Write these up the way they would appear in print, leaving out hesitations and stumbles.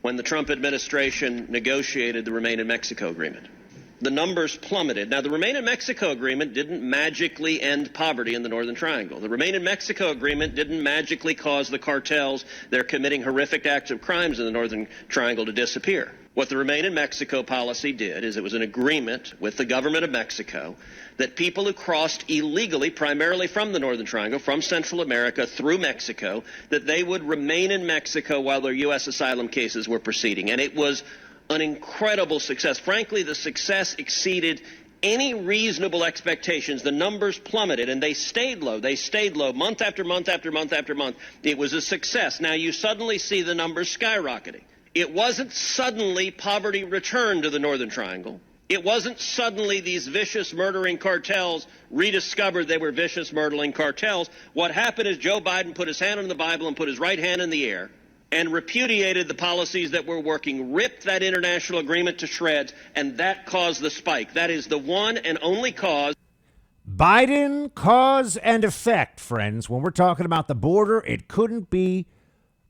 when the Trump administration negotiated the Remain in Mexico agreement. The numbers plummeted. Now, the Remain in Mexico agreement didn't magically end poverty in the Northern Triangle. The Remain in Mexico agreement didn't magically cause the cartels that are committing horrific acts of crimes in the Northern Triangle to disappear. What the Remain in Mexico policy did is it was an agreement with the government of Mexico that people who crossed illegally, primarily from the Northern Triangle, from Central America through Mexico, that they would remain in Mexico while their U.S. asylum cases were proceeding. And it was an incredible success. Frankly, the success exceeded any reasonable expectations. The numbers plummeted, and they stayed low. They stayed low month after month after month after month. It was a success. Now you suddenly see the numbers skyrocketing. It wasn't suddenly poverty returned to the Northern Triangle. It wasn't suddenly these vicious murdering cartels rediscovered they were vicious murdering cartels. What happened is Joe Biden put his hand on the Bible and put his right hand in the air and repudiated the policies that were working, ripped that international agreement to shreds, and that caused the spike. That is the one and only cause. Biden, cause and effect, friends. When we're talking about the border, it couldn't be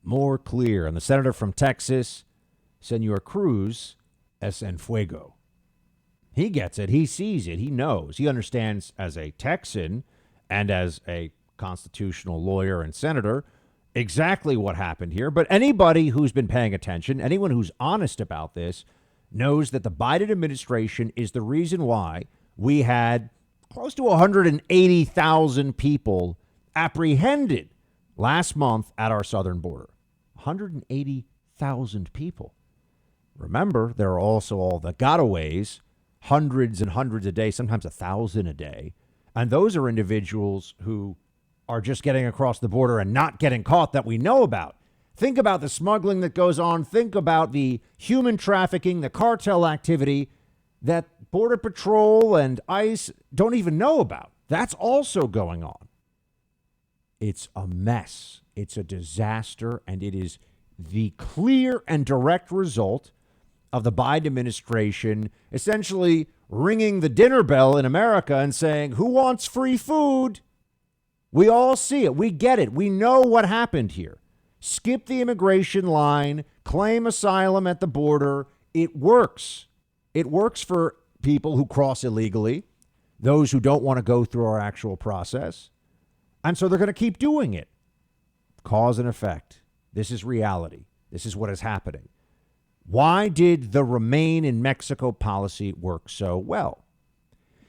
more clear. And the senator from Texas, Senor Cruz, S.N. Fuego. He gets it. He sees it. He knows. He understands as a Texan and as a constitutional lawyer and senator exactly what happened here. But anybody who's been paying attention, anyone who's honest about this, knows that the Biden administration is the reason why we had close to 180,000 people apprehended last month at our southern border. 180,000 people. Remember, there are also all the gotaways, hundreds and hundreds a day, sometimes 1,000 a day. And those are individuals who are just getting across the border and not getting caught that we know about. Think about the smuggling that goes on. Think about the human trafficking, the cartel activity that Border Patrol and ICE don't even know about. That's also going on. It's a mess. It's a disaster, and it is the clear and direct result of the Biden administration essentially ringing the dinner bell in America and saying, who wants free food? We all see it. We get it. We know what happened here. Skip the immigration line, claim asylum at the border. It works. It works for people who cross illegally, those who don't want to go through our actual process. And so they're going to keep doing it. Cause and effect. This is reality. This is what is happening. Why did the Remain in Mexico policy work so well?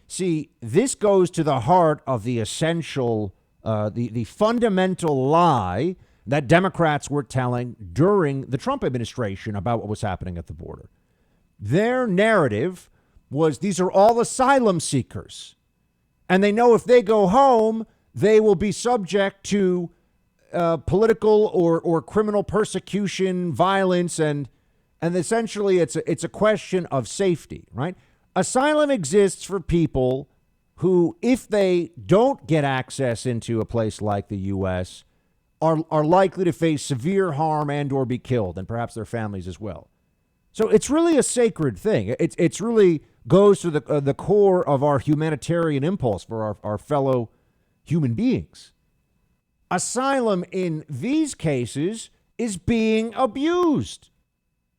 See, this goes to the heart of the essential, the fundamental lie that Democrats were telling during the Trump administration about what was happening at the border. Their narrative was these are all asylum seekers, and they know if they go home, they will be subject to political or criminal persecution, violence, and essentially it's a question of safety, right? Asylum exists for people who, if they don't get access into a place like the U.S., are likely to face severe harm and or be killed, and perhaps their families as well. So it's really a sacred thing. It's really goes to the core of our humanitarian impulse for our fellow human beings. Asylum in these cases is being abused.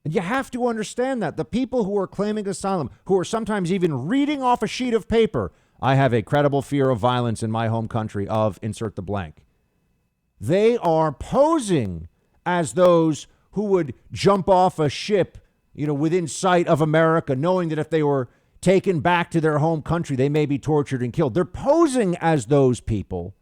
And you have to understand that. The people who are claiming asylum, who are sometimes even reading off a sheet of paper, I have a credible fear of violence in my home country of insert the blank. They are posing as those who would jump off a ship, within sight of America, knowing that if they were taken back to their home country, they may be tortured and killed. They're posing as those people.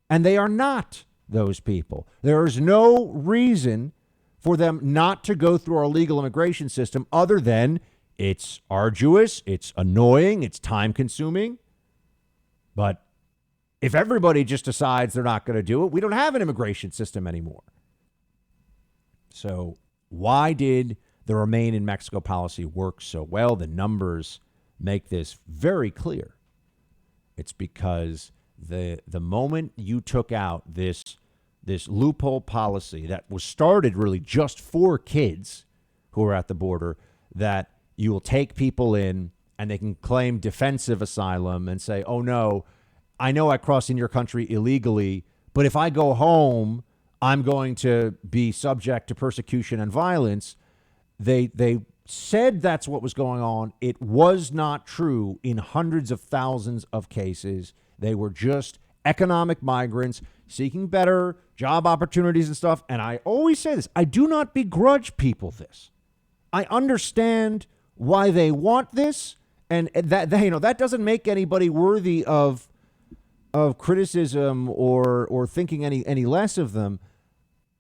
And they are not those people. There is no reason for them not to go through our legal immigration system other than it's arduous, it's annoying, it's time consuming. But if everybody just decides they're not going to do it, we don't have an immigration system anymore. So why did the Remain in Mexico policy work so well? The numbers make this very clear. It's because the moment you took out this loophole policy that was started really just for kids who are at the border, that you will take people in and they can claim defensive asylum and say, oh no, I know I crossed in your country illegally, but if I go home, I'm going to be subject to persecution and violence. They said that's what was going on. It was not true in hundreds of thousands of cases. They were just economic migrants seeking better job opportunities and stuff. And I always say this, I do not begrudge people this. I understand why they want this, and that doesn't make anybody worthy of criticism or thinking any less of them.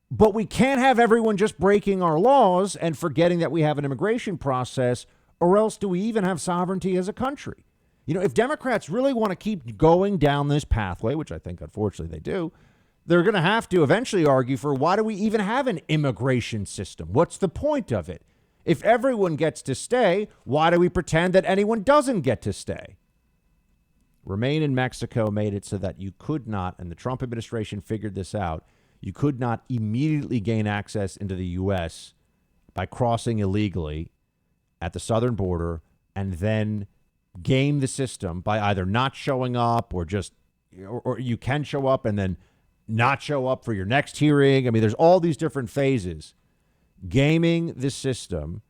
But we can't have everyone just breaking our laws and forgetting that we have an immigration process, or else do we even have sovereignty as a country? If Democrats really want to keep going down this pathway, which I think unfortunately they do, they're going to have to eventually argue for, why do we even have an immigration system? What's the point of it? If everyone gets to stay, why do we pretend that anyone doesn't get to stay? Remain in Mexico made it so that you could not, and the Trump administration figured this out, you could not immediately gain access into the U.S. by crossing illegally at the southern border and then game the system by either not showing up or you can show up and then not show up for your next hearing. I mean, there's all these different phases. Gaming the system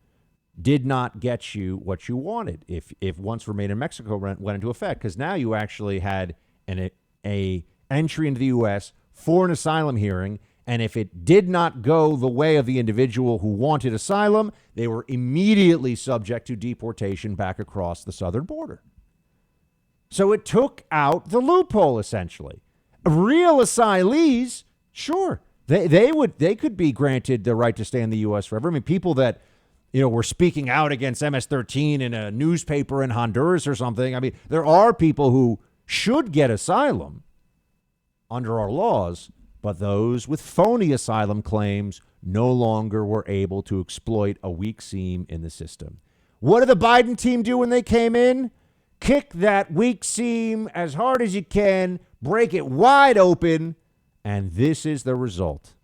did not get you what you wanted if once Remain in Mexico went into effect, because now you actually had a entry into the U.S. for an asylum hearing, and if it did not go the way of the individual who wanted asylum, they were immediately subject to deportation back across the southern border. So it took out the loophole, essentially. Real asylees, sure, they could be granted the right to stay in the U.S. forever. I mean, people that were speaking out against MS-13 in a newspaper in Honduras or something. I mean, there are people who should get asylum under our laws, but those with phony asylum claims no longer were able to exploit a weak seam in the system. What did the Biden team do when they came in? Kick that weak seam as hard as you can, break it wide open, and this is the result.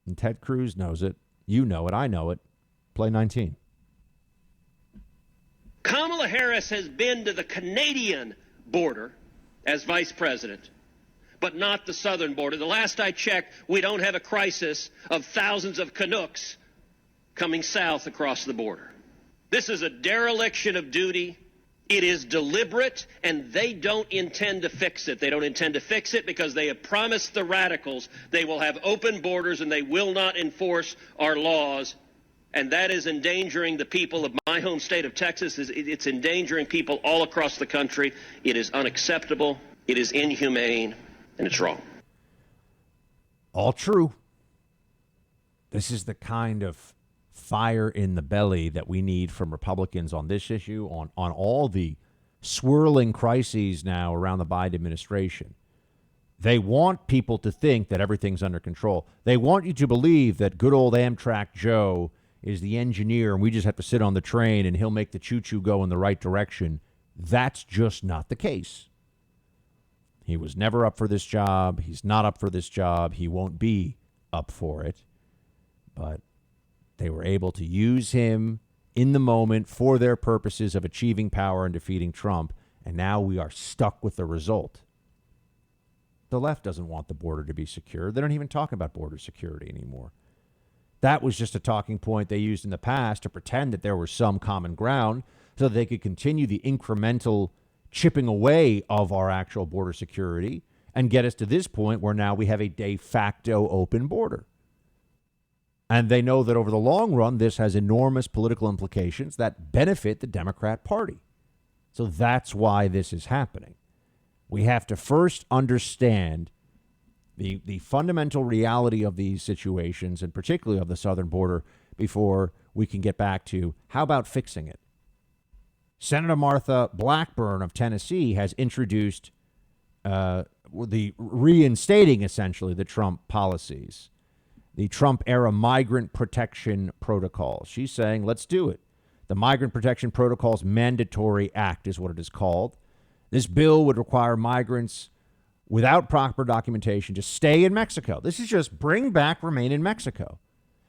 And Ted Cruz knows it. You know it. I know it. Play 19. Kamala Harris has been to the Canadian border as vice president, but not the southern border. The last I checked, we don't have a crisis of thousands of Canucks coming south across the border. This is a dereliction of duty. It is deliberate, and they don't intend to fix it. They don't intend to fix it because they have promised the radicals they will have open borders and they will not enforce our laws. And that is endangering the people of my home state of Texas. It's endangering people all across the country. It is unacceptable. It is inhumane. And it's wrong. All true. This is the kind of fire in the belly that we need from Republicans on this issue, on all the swirling crises now around the Biden administration. They want people to think that everything's under control. They want you to believe that good old Amtrak Joe is the engineer and we just have to sit on the train and he'll make the choo-choo go in the right direction. That's just not the case. He was never up for this job. He's not up for this job. He won't be up for it. But they were able to use him in the moment for their purposes of achieving power and defeating Trump. And now we are stuck with the result. The left doesn't want the border to be secure. They don't even talk about border security anymore. That was just a talking point they used in the past to pretend that there was some common ground so that they could continue the incremental chipping away of our actual border security and get us to this point where now we have a de facto open border. And they know that over the long run, this has enormous political implications that benefit the Democrat Party. So that's why this is happening. We have to first understand the fundamental reality of these situations, and particularly of the southern border, before we can get back to how about fixing it. Senator Martha Blackburn of Tennessee has introduced the reinstating, essentially, the Trump policies, the Trump-era migrant protection protocol. She's saying, let's do it. The Migrant Protection Protocol's Mandatory Act is what it is called. This bill would require migrants without proper documentation to stay in Mexico. This is just bring back, remain in Mexico.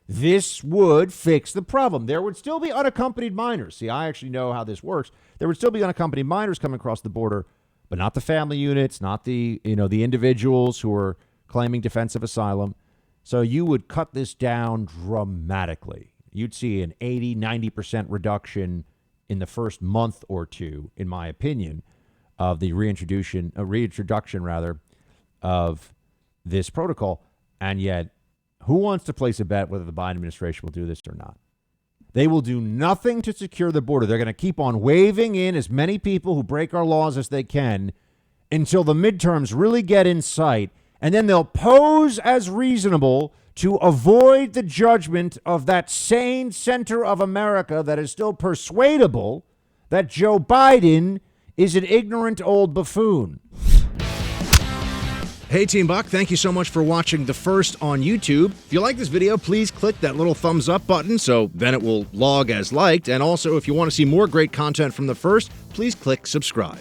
This would fix the problem. There would still be unaccompanied minors. See, I actually know how this works. There would still be unaccompanied minors coming across the border, but not the family units, not the individuals who are claiming defensive asylum. So you would cut this down dramatically. You'd see an 80, 90% reduction in the first month or two, in my opinion, of the reintroduction of this protocol. And yet, who wants to place a bet whether the Biden administration will do this or not? They will do nothing to secure the border. They're going to keep on waving in as many people who break our laws as they can until the midterms really get in sight. And then they'll pose as reasonable to avoid the judgment of that sane center of America that is still persuadable that Joe Biden is an ignorant old buffoon. Hey, Team Buck, thank you so much for watching The First on YouTube. If you like this video, please click that little thumbs up button so then it will log as liked. And also, if you want to see more great content from The First, please click subscribe.